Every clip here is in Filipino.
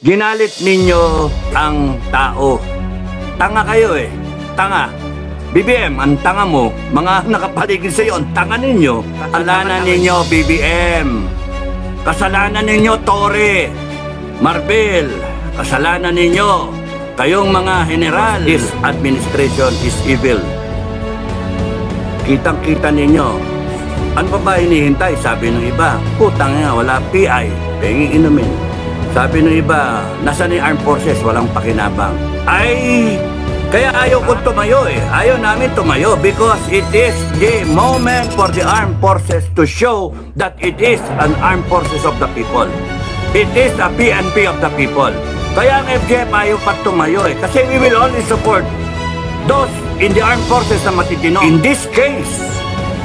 Ginalit ninyo ang tao. Tanga kayo eh. Tanga. BBM, ang tanga mo. Mga nakapaligid sa iyo, ang tanga ninyo. Kasalanan ninyo, BBM. Kasalanan ninyo, Torre. Marbel. Kasalanan ninyo. Kayong mga general. This administration is evil. Kitang-kita ninyo. Ano pa ba hinihintay? Sabi ng iba, putang nga, wala PI. Penging inumin. Sabi ng iba, nasa ni Armed Forces, walang pakinabang. Ay, kaya ayaw ko tumayo eh. Ayaw namin tumayo because it is the moment for the Armed Forces to show that it is an Armed Forces of the people. It is a PNP of the people. Kaya ang FGF ayaw pa tumayo eh. Kasi we will only support those in the Armed Forces na matitino. In this case,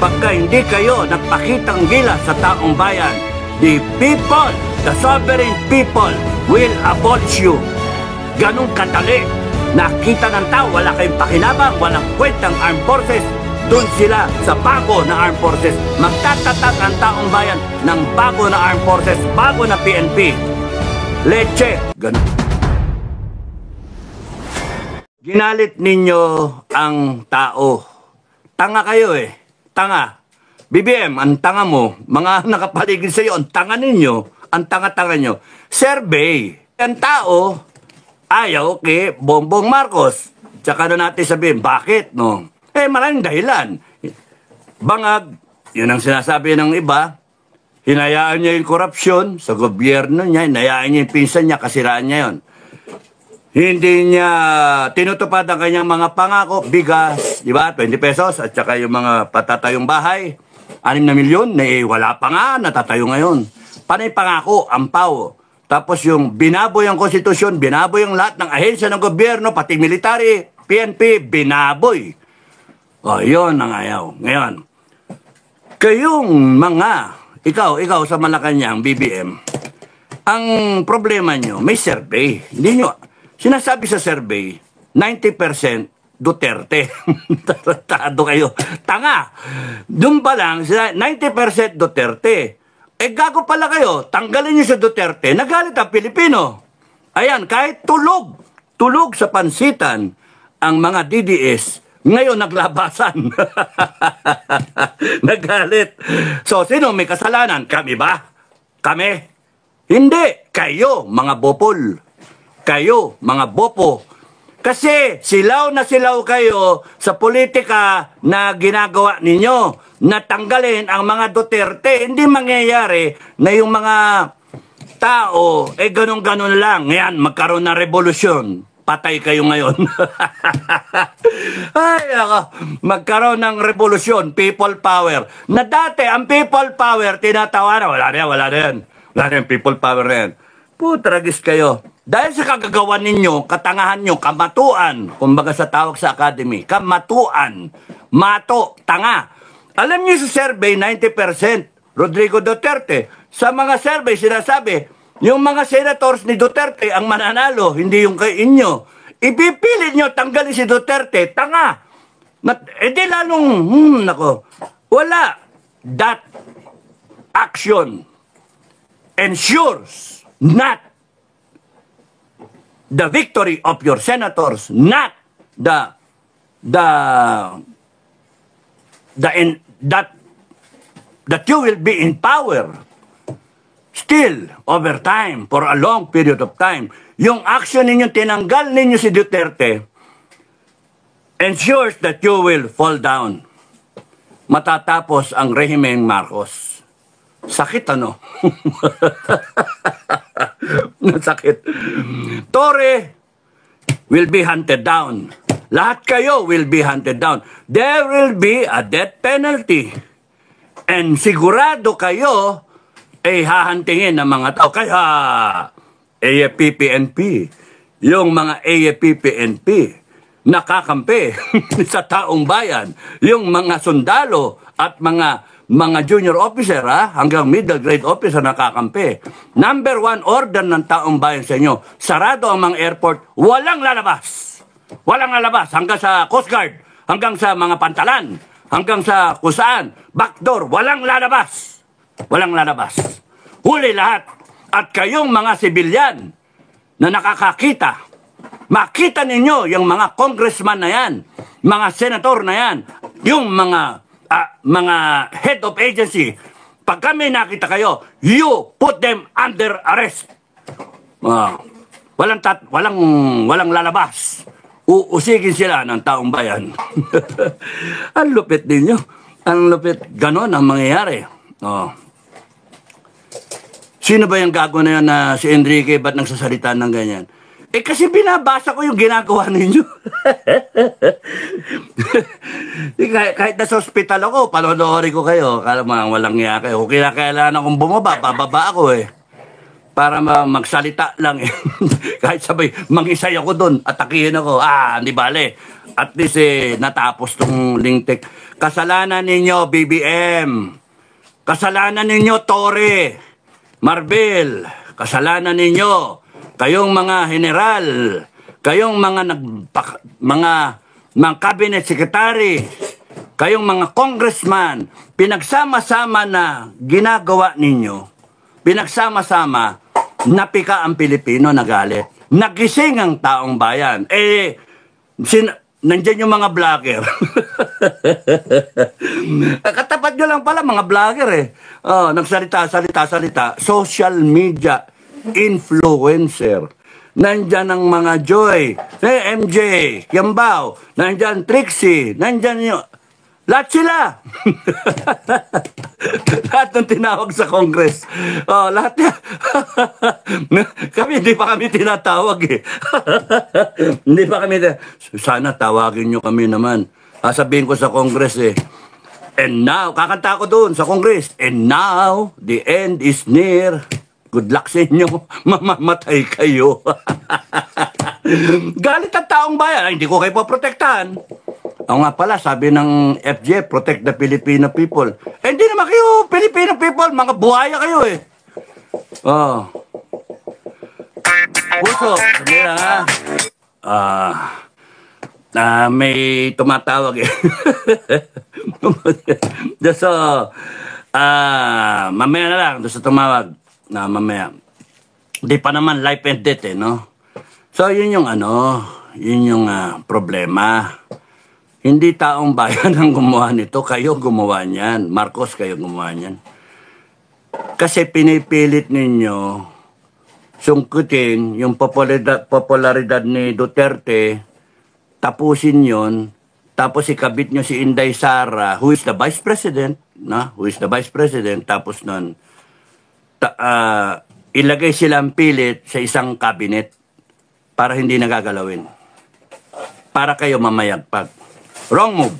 pagka hindi kayo nagpakitang gilas sa taong bayan, the people, the sovereign people will abolish you. Ganun kadali. Nakita ng tao, wala kayong pakinabang, walang kwentang Armed Forces. Doon sila sa bago na Armed Forces. Magtatatag ang taong bayan ng bago na Armed Forces, bago na PNP. Leche. Ganun. Ginalit ninyo ang tao. Tanga kayo eh. Tanga. BBM, ang tanga mo. Mga nakapaligid sa iyo, ang tanga ninyo. Ang tanga-tanga nyo. Survey. Ang tao, ayaw kay Bongbong Marcos. Tsaka na natin sabihin, bakit, no? Eh, maraming dahilan. Bangag, yun ang sinasabi ng iba. Hinayaan niya yung korupsyon sa gobyerno niya. Hinayaan niya yung pinsan niya, kasiraan niya yun. Hindi niya tinutupad ang kanyang mga pangako, bigas, di ba? 20 pesos, at saka yung mga patatayong bahay. 6 na milyon, wala pa nga, natatayo ngayon. Panay pangako, ampaw. Tapos yung binaboy ang konstitusyon, binaboy ang lahat ng ahensya ng gobyerno, pati military, PNP, binaboy. O, yun ang ayaw. Ngayon, kayong mga, ikaw sa Malacanang, BBM, ang problema nyo, may survey. Hindi nyo, sinasabi sa survey, 90% Duterte. Tarantado kayo. Tanga. Doon pa lang, 90% Duterte. Eh, gago pala kayo. Tanggalin nyo sa Duterte. Nagalit ang Pilipino. Ayan, kahit tulog sa pansitan ang mga DDS, ngayon naglabasan. Nagalit. So, sino may kasalanan? Kami ba? Kami? Hindi. Kayo, mga bopol. Kayo, mga bopo. Kasi silaw na silaw kayo sa politika na ginagawa ninyo. Natanggalin ang mga Duterte. Hindi mangyayari na yung mga tao, ganun-ganun lang. Ngayon, magkaroon ng revolusyon. Patay kayo ngayon. Ay, ako, magkaroon ng revolusyon, people power. Na dati, ang people power, tinatawanan. Wala na yan. Wala na yung people power na yan. Putragis kayo. Dahil sa kagagawan ninyo, katangahan nyo, kamatuan, kumbaga sa tawag sa academy, kamatuan, mato, tanga. Alam niyo sa survey, 90% Rodrigo Duterte. Sa mga survey, sinasabi, yung mga senators ni Duterte ang mananalo, hindi yung kay inyo. Ipipilit nyo, tanggalin si Duterte, tanga. Di lalong, nako, wala. That action ensures not the victory of your senators, not that you will be in power still over time, for a long period of time. Yung action ninyo, tinanggal ninyo si Duterte, ensures that you will fall down. Matatapos ang rehimeng Marcos. Sakit ano? Sakit. Torre will be hunted down. Lahat kayo will be hunted down. There will be a death penalty. And sigurado kayo hahantingin ng mga tao. Kaya AFP-PNP, yung mga AFP-PNP nakakampi sa taong bayan, yung mga sundalo at mga junior officer, hanggang middle grade officer nakakampi. Number 1 order ng taong bayan sa inyo, sarado ang mga airport, walang lalabas. Walang lalabas hanggang sa Coast Guard, hanggang sa mga pantalan, hanggang sa kusaan, backdoor, walang lalabas. Walang lalabas. Huli lahat. At kayong mga sibilyan, na nakakakita. Makita ninyo yung mga congressman na yan, mga senator na yan, yung mga head of agency. Pag kami nakita kayo, you put them under arrest. Walang lalabas. Uusigin sila ng taong bayan. Ang lupit ninyo. Ang lupit. Ganon ang mangyayari. Sino ba yung gago na yan na si Enrique? Ba't nagsasalita ng ganyan? Kasi binabasa ko yung ginagawa ninyo. kahit nasa hospital ako, panonoodin ko kayo. Kala mo, walang niya kayo. Kung kinakailangan akong bumaba, bababa ako para magsalita lang kahit sabay, mangisay ako doon, atakihin ako. Hindi bale. At least natapos tong lingtik. Kasalanan ninyo, BBM. Kasalanan ninyo, Tore. Marbil. Kasalanan ninyo. Kayong mga general. Kayong mga cabinet secretary. Kayong mga congressman. Pinagsama-sama na ginagawa ninyo. Pinagsama-sama, napika ang Pilipino, nagalit. Nagising ang taong bayan. Nandiyan yung mga vlogger. Katapat nyo lang pala, mga vlogger nagsalita. Social media influencer. Nandiyan ang mga Joy, MJ, Yambao, nandiyan Trixie, nandiyan yung... Lahat sila! Lahat ng tinawag sa Congress. Lahat niya. Hindi pa kami tinatawag Hindi pa kami... Sana tawagin nyo kami naman. Sabihin ko sa Congress and now, kakanta ko doon sa Congress. And now, the end is near. Good luck sa inyo. Mamamatay kayo. Galit ang taong bayan. Hindi ko kayo poprotektahan. Nga pala, sabi ng FJ, protect the Filipino people. Hindi naman kayo, Filipino people, mga buhaya kayo Puso, sabi lang may tumatawag So, mamaya na lang, doon sa tumawag mamaya. Hindi pa naman life and death no? So, yun yung problema. Hindi taong bayan ang gumawa nito. Kayo gumawa niyan. Marcos, kayo gumawa niyan. Kasi pinipilit ninyo sungkutin yung popularidad ni Duterte, tapusin yon, tapos ikabit nyo si Inday Sara, who is the Vice President, tapos nun, ilagay silang pilit sa isang cabinet para hindi nagagalawin. Para kayo mamayagpag. Wrong move.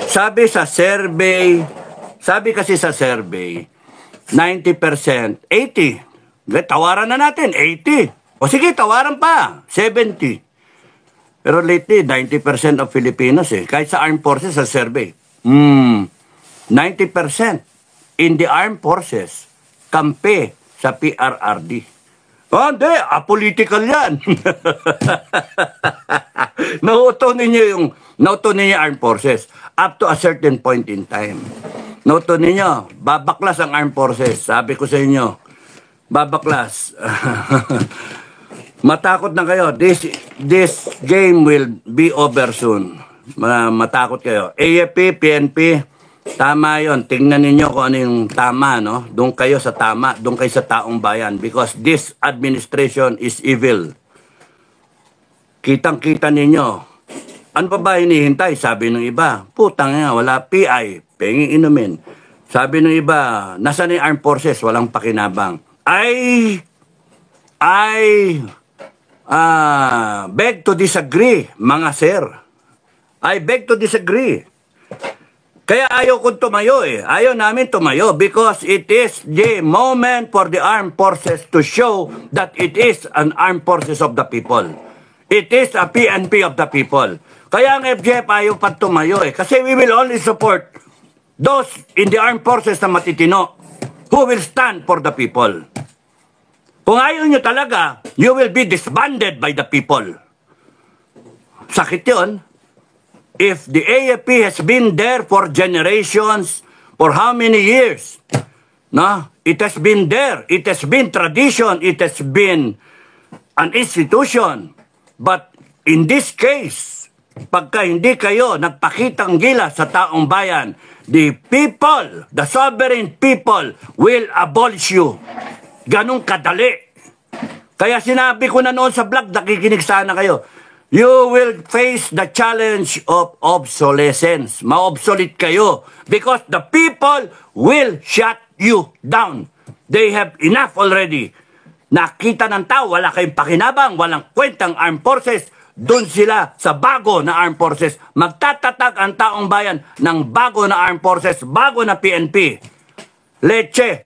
Sabi kasi sa survey, 90%, 80. Tawaran na natin, 80. O sige, tawaran pa, 70. Pero lately, 90% of Filipinos kahit sa armed forces sa survey, 90% in the armed forces, kampe sa PRRD. Hindi, apolitical yan. Nauto ninyo armed forces up to a certain point in time. Nauto ninyo, babaklas ang armed forces. Sabi ko sa inyo, babaklas. Matakot na kayo. This game will be over soon. Matakot kayo. AFP, PNP, tama yon. Tingnan ninyo kung ano yung tama, no? Doon kayo sa tama, doon kayo sa taong bayan. Because this administration is evil. Kitang-kita ninyo. Ano pa ba hinihintay? Sabi ng iba, putang nga, wala PI, penging inumin. Sabi ng iba, nasa ni armed forces, walang pakinabang. Beg to disagree, mga sir. I beg to disagree. Kaya ayaw kong tumayo Ayaw namin tumayo because it is the moment for the armed forces to show that it is an armed forces of the people. It is a PNP of the people. Kaya ang FJF ayaw pa tumayo kasi we will only support those in the armed forces na matitino who will stand for the people. Kung ayaw nyo talaga, you will be disbanded by the people. Sakit yun. If the AFP has been there for generations, for how many years? No? It has been there. It has been tradition. It has been an institution. But in this case, pagka hindi kayo nagpakitang gilas sa taong bayan, the people, the sovereign people will abolish you. Ganong kadali. Kaya sinabi ko na noon sa vlog, nakikinig sana kayo. You will face the challenge of obsolescence. Ma-obsolete kayo because the people will shut you down. They have enough already. Nakita ng tao, wala kayong pakinabang, walang kwentang armed forces. Doon sila sa bago na armed forces. Magtatatag ang taong bayan ng bago na armed forces, bago na PNP. Leche.